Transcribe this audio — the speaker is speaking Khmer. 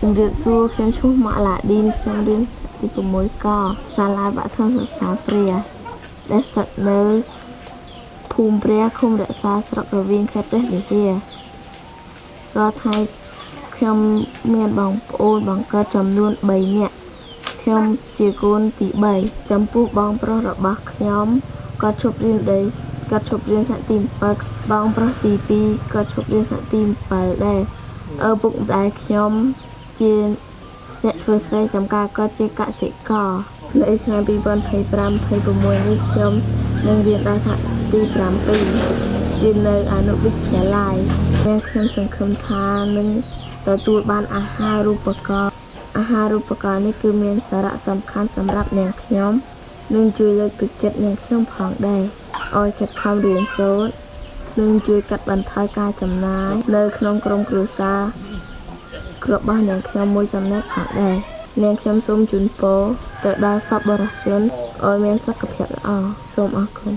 ជំរាបសួរខ្ញុំឈ្មោះម៉ាក់ឡាឌីនខ្ញុំរៀនទី6កសាលាបឋមសិក្សាព្រះដែលស្ថិតនៅភូមិព្រះឃុំរក្សាស្រុករវៀងខេត្តព្រះវិហាររាល់ថ្ងៃខ្ញុំមានបងប្អូនបង្កើតចំនួន3នាក់ខ្ញុំជាកូនទី3ចំពោះបងប្រុសរបស់ខ្ញុំគាត់ឈប់រៀនថ្នាក់ទី7បងប្រុសទី2ក៏ឈប់រៀនថ្នាក់ទី7ដែរឪពុកម្ដាយខ្ញុំជាអ្នកធ្វើស្រែចម្ការគាត់ជាកសិករនៅឆ្នាំ2025-26នេះខ្ញុំនឹងរៀនដល់ថ្នាក់ទី7រៀននៅអនុវិទ្យាល័យហើយខ្ញុំសង្ឃឹមថានឹងទទួលបានអាហារូបករណ៍នេះគឺមានសារៈសំខាន់សម្រាប់នាងខ្ញុំនិងជួយលើកទឹកចិត្តនាងខ្ញុំផងដែរឲ្យខិតខំរៀនសូត្រនិងជួយកាត់បន្ថយការចំណាយនៅក្នុងក្រុមគ្រួសាររបស់នាងខ្ញុំមួយចំណែកផងដែរនាងខ្ញុំសូមជូនពរទៅដល់សប្បុរសជនឲ្យមានសុខភាពល្អសូមអរគុណ